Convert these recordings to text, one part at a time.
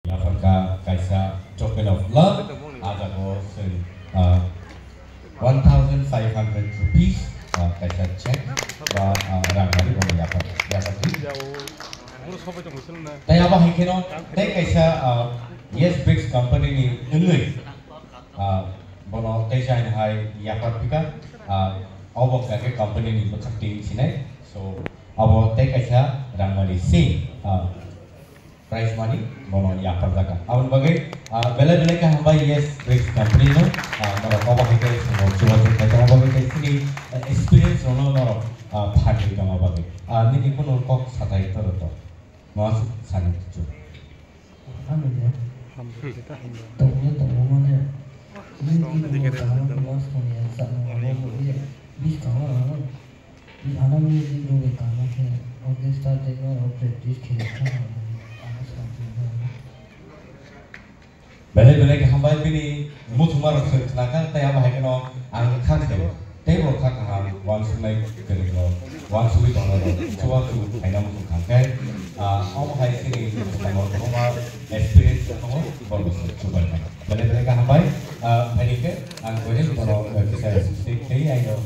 Afrika kaisa token of love ada ko 1,500 rupees kaisa check ba rangmani ko dapat tay apa hikino tay kaisa yes bricks company ni ngui bono tay jain hai Afrika awak ke company ni bekerja sini so awak tay kaisa rangmani si prize money bono Afrika awal bagai bela-bela ka hamba yes bricks company no mara kawa hike so chuwa chuwa kawa bagai sini experience no mara phati kawa bagai nini kono kok satai to mas sani chu amne to mana ini kita mas koni asa no bis kawa ini anak ni di luar kawa ke orkestra tengah practice kita bela-bela ka hamba bini mutumar senakan tay apa hike no ang khang de table khang ha one sunai kene no one sui to no chuwa tu aina mutum khang ke all hai sini no no experience ko baru coba bela-bela ka hamba hari ke ang boleh kalau bisa stay ai no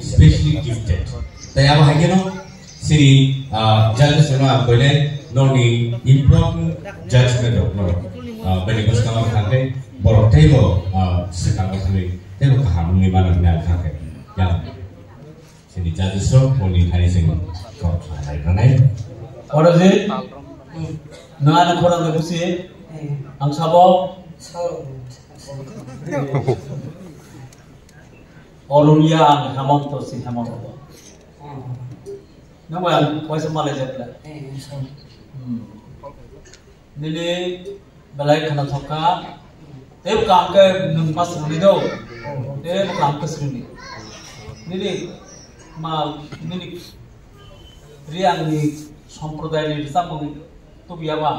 specially gifted. Taya apa lagi no? Sini judges na boleh noni important judgment no. Bagi pasangan kami borok table sekarang kami table kaham ni mana ni kami. Ya. Sini judges so noni hari sini kau try kan? Orang ni, nana korang tu sih, ang sabo. Olulia ang hamon to si hamon to. Nama kau semua lezat lah. Nili balai kena thoka, teb kam ke numpas runi do, teb kam ke suni. Nili ma nili riang ni সম্প্রদায় নির্যাতন তো বিয়াবা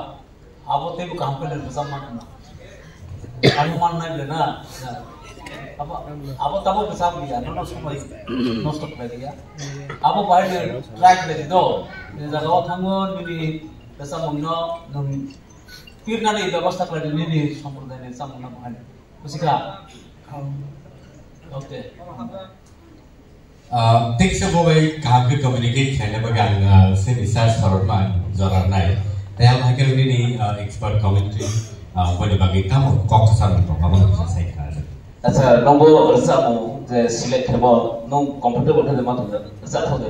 আবতে কাম করে নির্যাতন না Amo man naik lena. Apa tahu besar dia, nono semua nostok lagi ya. Apa bahaya track lagi do. Ini jaga thangon ini besar mungno nung pirna ni ব্যবস্থা করে ini সম্প্রদায় ni samuna bahaya. Musika. Okay. Tik sebagai kami communicate channel bagian seni research format jalan naik. Tapi akhir ini expert commentary boleh bagi kamu kok kesan untuk kamu bisa saya kata. Acha nunggu resamu je select hebo nung comfortable thade ma thode resa thode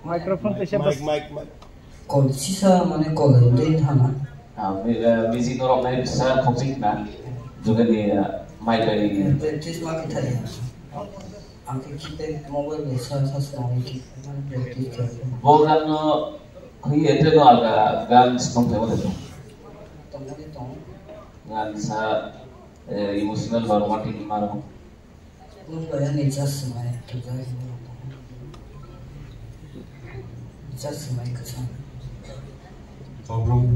microphone ke siapa mic call sisa mane call din thana music norok nai bisa khojik na juga ni mic dari practice ma ke thari angke khite mobile bisa sasna ki mane practice kare bogan no khui ete no aga gan stong thebo de tomone tong gan sa emotional or romantic maro no baya ni just mane to jai just my kesan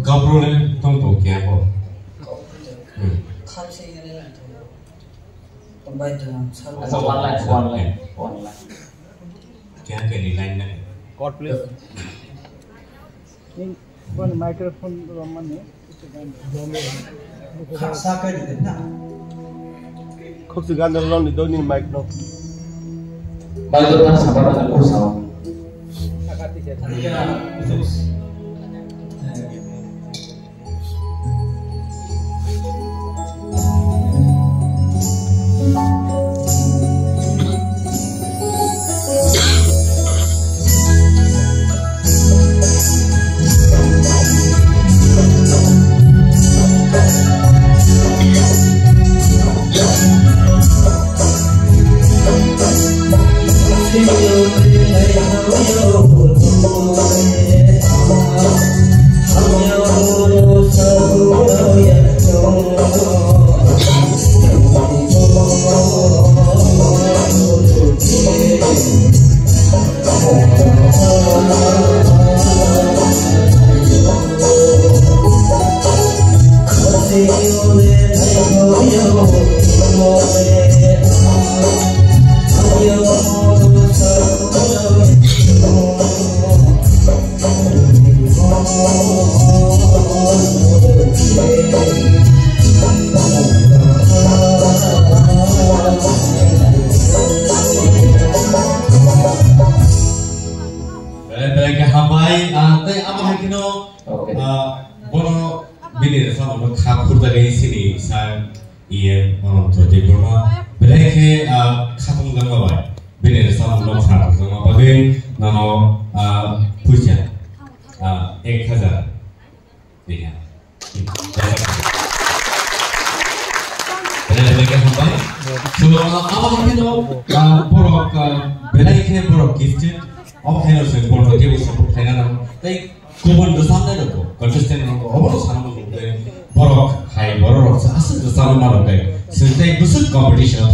Gabro le tonto kia bo. khal sei ne na to bai jam sal asa one line Kia ke ni line na. God please Ini bukan mikrofon roman ya, itu kan. khasa ka de na khok se gan ron ni do ni mic no mic tu kan sabar dengan kursa ya terus competition